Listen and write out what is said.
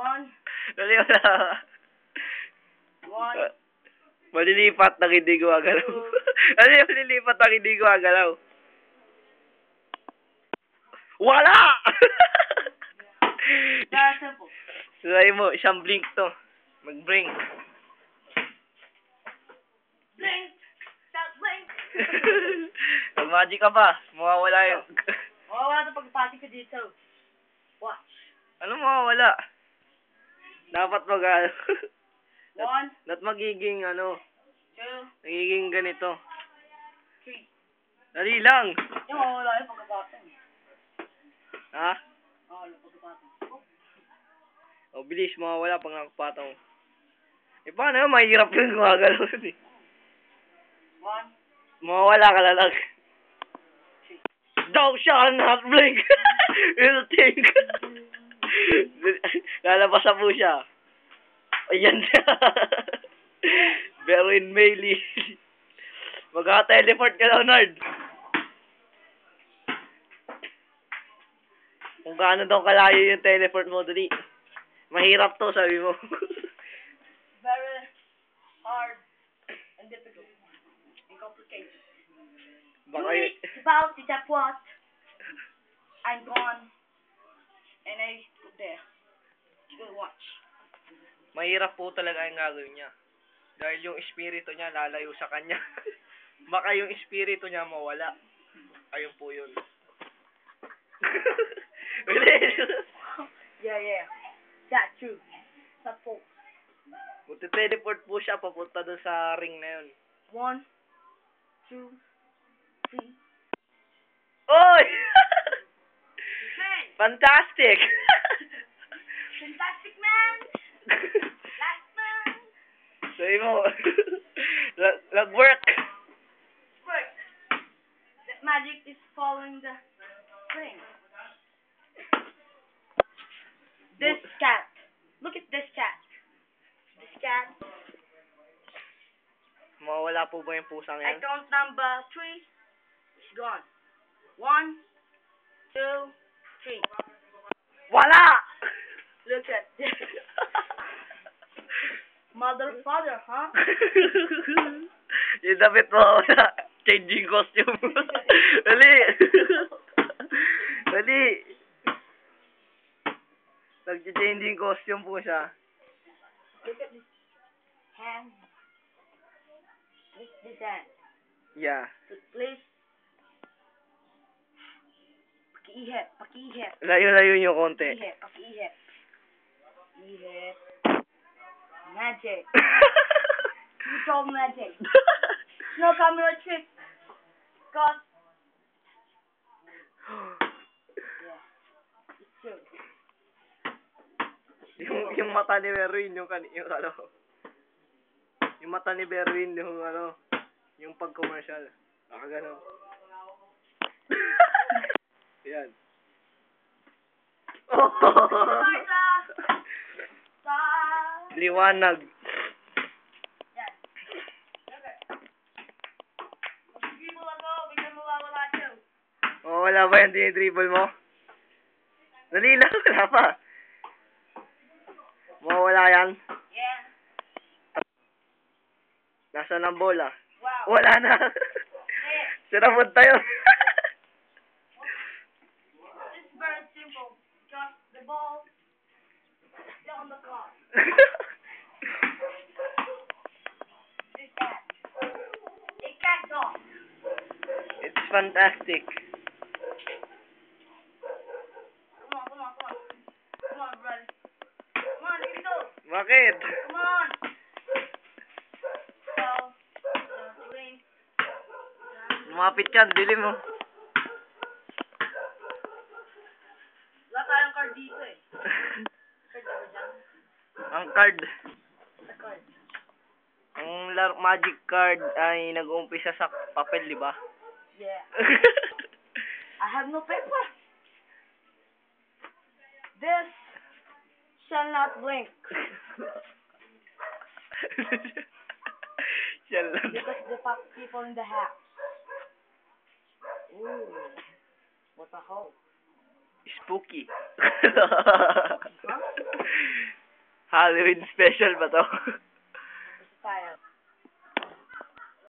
One. Dali, wala. One. Malilipat na hindi gumagalaw. Ano yung malilipat na hindi gumagalaw? Wala! Very simple. Try mo, isang blink to. Mag-blink. Blink. Stop blink. Mag-magic ka ba? Mawawala yun. Mawawala na pagpati ko dito. Watch. Ano mawawala? Dapat One. Not magiging Two. nagiging ganito. Three. Dali lang. Yung mawawala yung pagkapatong. Ha? Mawawala yung pagkapatong. O, bilis, mawawala pag nakapataw. Eh, paano yun? Mahirap yung gumagalaw eh. One. Mawawala ka na lang. Thou shall not blink. It'll think. Lalabas na po siya. Ayan siya. Berwin Mailey. Magka-teleport ka daw, Nard. Kung gaano daw kalayo yung teleport mo, dali. Mahirap to, sabi mo. Very hard and difficult and complicated. Baka Do it about the what? I'm gone and I put there. You watch. mahirap po talaga ang gagawin niya. Dahil yung espiritu niya lalayo sa kanya. Baka yung espiritu niya mawala. Ayun po yun. Yeah. That's true. That's false. Magte-teleport po siya papunta doon sa ring na yun. 1, 2, 3. Oy! Man! Fantastic! Fantastic man! Last man! Sabi mo, nag-work. Work! That magic is following the ring. This cat. Look at this cat. This cat. Mawala po ba yung pusang I yan? count number 3. It's gone. 1, 2, 3. Wala! Look at this. Mother, father, huh? Yung damit mo, changing costume. Dali! Dali! Nag-changing costume po siya. Look at this hand. This hand. Yeah. So please. Pakiihip. Layo-layo nyo konti. Pakiihip. Ihip. Magic. It's all magic. No camera trick. God. Yeah. It's true. yung mata ni Berwin, yung mata ni Berwin, yung pag-commercial. Gano'n. Yan. Oh! Liwanag. Yan. Okay. Mag-dribble ako, bigyan mawawala siya. Oh, wala ba yung dinidribble mo? Dali lang, wala pa. Mawawala yan. Yeah. Nasaan ang bola? Wow. Wala na. Sinabot tayo. It's very simple. Just the ball is on the clock. This cat. A cat dog. It's fantastic. Come on. Come on, brother. Come on, let's go. Bakit? Come on. So, ring. Lumapit ka, dilim mo. Wala tayong card dito eh. Card ba dyan? Ang card. The card. Ang magic card ay nag-uumpisa sa papel, di ba? Yeah. I have no paper. This shall not blink. Yan lang. Because the people in the house. Ooh. What a hole. Spooky. Huh? Halloween special ba to?